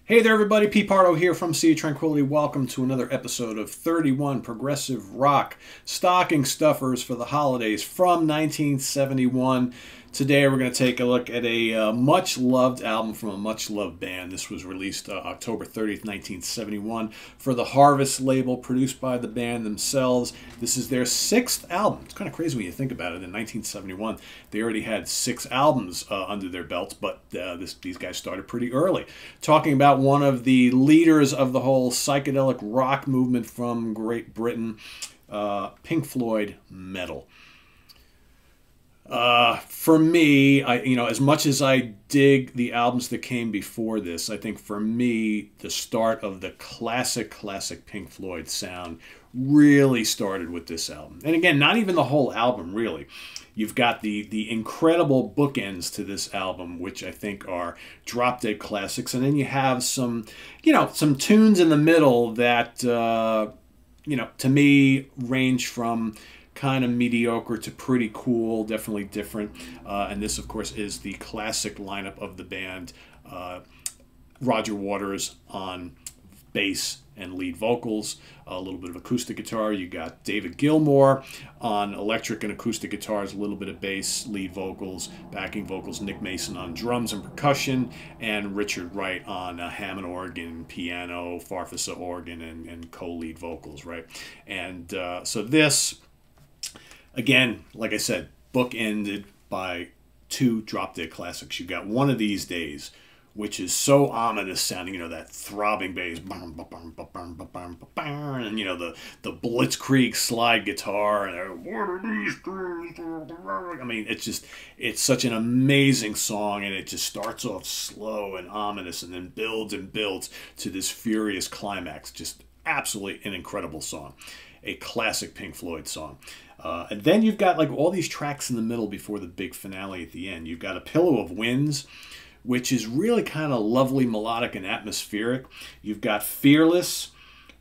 Hey there, everybody. Pete Pardo here from Sea of Tranquility. Welcome to another episode of 31 Progressive Rock Stocking Stuffers for the holidays from 1971. Today we're going to take a look at a much-loved album from a much-loved band. This was released October 30th, 1971 for the Harvest label, produced by the band themselves. This is their sixth album. It's kind of crazy when you think about it. In 1971, they already had six albums under their belts, but these guys started pretty early. Talking about one of the leaders of the whole psychedelic rock movement from Great Britain, Pink Floyd metal. For me, as much as I dig the albums that came before this, I think for me, the start of the classic Pink Floyd sound really started with this album. And again, not even the whole album, really. You've got the incredible bookends to this album, which I think are drop-dead classics. And then you have some tunes in the middle that, to me, range from kind of mediocre to pretty cool, definitely different. And this, of course, is the classic lineup of the band. Roger Waters on bass and lead vocals, a little bit of acoustic guitar. You got David Gilmour on electric and acoustic guitars, a little bit of bass, lead vocals, backing vocals, Nick Mason on drums and percussion, and Richard Wright on Hammond organ, piano, Farfisa organ, and co-lead vocals, right? And so this, again, like I said, bookended by two drop-dead classics. You got One of These Days, which is so ominous sounding, that throbbing bass, and the Blitzkrieg slide guitar, and one of these days. I mean, it's such an amazing song, and it just starts off slow and ominous, and then builds and builds to this furious climax. Just absolutely an incredible song, a classic Pink Floyd song. And then you've got like all these tracks in the middle before the big finale at the end. You've got A Pillow of Winds, which is really kind of lovely, melodic, and atmospheric. You've got Fearless,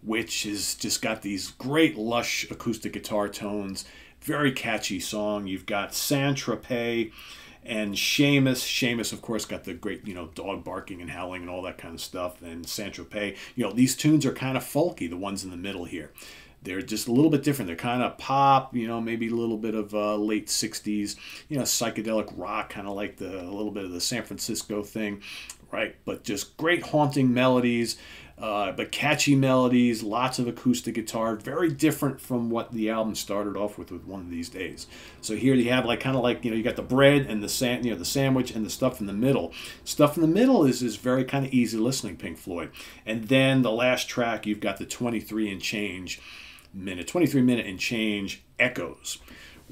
which has just got these great, lush acoustic guitar tones. Very catchy song. You've got Saint-Tropez and Seamus. Seamus, of course, got the great, dog barking and howling and all that kind of stuff. And Saint-Tropez, these tunes are kind of folky, the ones in the middle here. They're just a little bit different. They're kind of pop, maybe a little bit of late 60s, psychedelic rock, kind of like a little bit of the San Francisco thing, right? But just great haunting melodies, but catchy melodies, lots of acoustic guitar, very different from what the album started off with One of These Days. So here you have you got the bread and the sandwich and the stuff in the middle. Stuff in the middle is very kind of easy listening, Pink Floyd. And then the last track, you've got the 23 minute and change Echoes,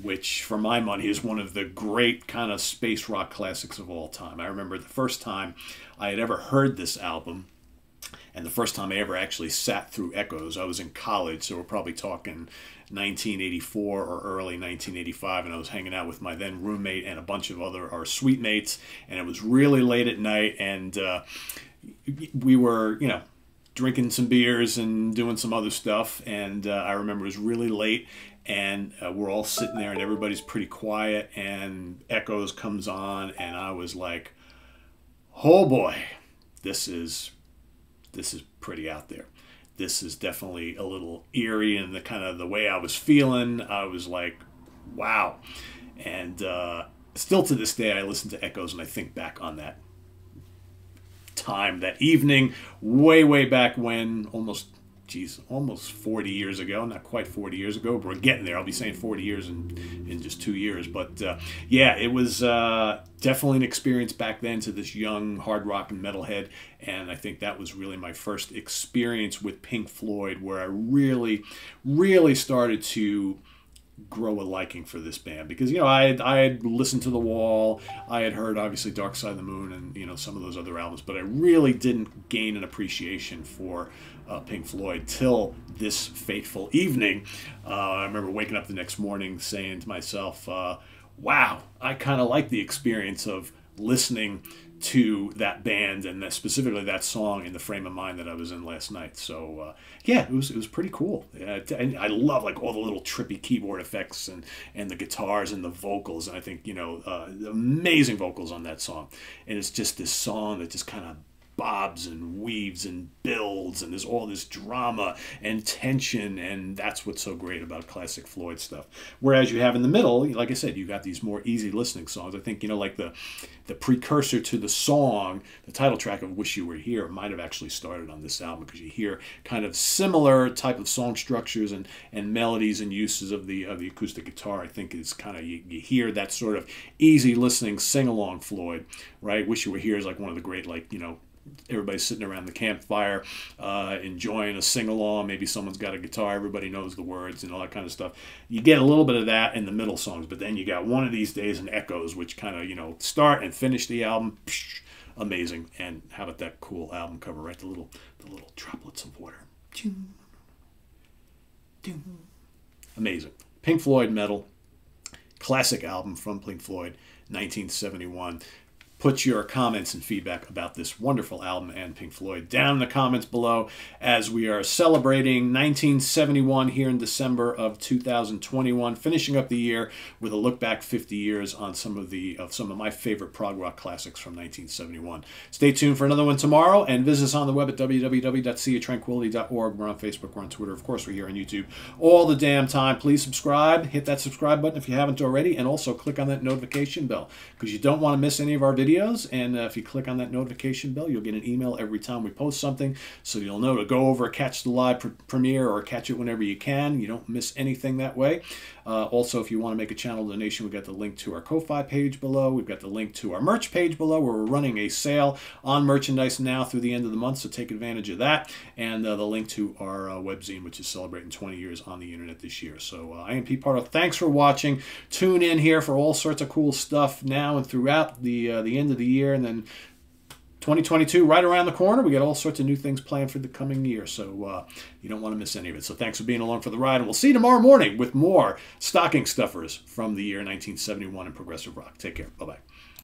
which for my money is one of the great kind of space rock classics of all time. I remember the first time I had ever heard this album, and the first time I ever actually sat through Echoes, I was in college, so we're probably talking 1984 or early 1985, and I was hanging out with my then roommate and a bunch of our suite mates, and it was really late at night, and we were, drinking some beers and doing some other stuff, and I remember it was really late, and we're all sitting there and everybody's pretty quiet, and Echoes comes on, and I was like, oh boy, this is pretty out there. This is definitely a little eerie, and the kind of the way I was feeling, I was like, wow. And still to this day, I listen to Echoes and I think back on that time, that evening, way back when, almost 40 years ago. Not quite 40 years ago, but we're getting there. I'll be saying 40 years in just 2 years. But yeah, it was definitely an experience back then to this young hard rock and metalhead, and I think that was really my first experience with Pink Floyd, where I really started to grow a liking for this band, because I had listened to The Wall, I had heard obviously Dark Side of the Moon and some of those other albums, but I really didn't gain an appreciation for Pink Floyd till this fateful evening. I remember waking up the next morning saying to myself, wow, I kind of like the experience of listening to that band and specifically that song in the frame of mind that I was in last night. So yeah, it was pretty cool. And I love like all the little trippy keyboard effects and the guitars and the vocals. And I think amazing vocals on that song. And it's just this song that just kind of bobs and weaves and builds, and there's all this drama and tension, and that's what's so great about classic Floyd stuff. Whereas you have in the middle, like I said, you got these more easy listening songs. I think, like the precursor to the song, the title track of Wish You Were Here, might have actually started on this album, because you hear kind of similar type of song structures and melodies and uses of the acoustic guitar. I think is kind of, you hear that sort of easy listening sing-along Floyd, right? Wish You Were Here is like one of the great, everybody's sitting around the campfire enjoying a sing-along. Maybe someone's got a guitar, everybody knows the words and all that kind of stuff. You get a little bit of that in the middle songs, but then you got One of These Days and Echoes, which kind of, start and finish the album. Psh, amazing. And how about that cool album cover, right? The little droplets of water. Amazing. Pink Floyd Metal, classic album from Pink Floyd, 1971. Put your comments and feedback about this wonderful album and Pink Floyd down in the comments below, as we are celebrating 1971 here in December of 2021, finishing up the year with a look back 50 years on some of my favorite prog rock classics from 1971. Stay tuned for another one tomorrow, and visit us on the web at www.seatranquility.org. We're on Facebook, we're on Twitter, of course we're here on YouTube all the damn time. Please subscribe, hit that subscribe button if you haven't already, and also click on that notification bell, because you don't want to miss any of our videos. And if you click on that notification bell, you'll get an email every time we post something, so you'll know to go over, catch the live premiere, or catch it whenever you can. You don't miss anything that way. Also, if you want to make a channel donation, we've got the link to our Ko-Fi page below. We've got the link to our merch page below, where we're running a sale on merchandise now through the end of the month, so take advantage of that. And the link to our webzine, which is celebrating 20 years on the internet this year. So I am Pete Pardo. Thanks for watching. Tune in here for all sorts of cool stuff now and throughout the end of the year, and then 2022 right around the corner. We got all sorts of new things planned for the coming year, so you don't want to miss any of it. So thanks for being along for the ride, and we'll see you tomorrow morning with more stocking stuffers from the year 1971 in progressive rock. Take care. Bye-bye.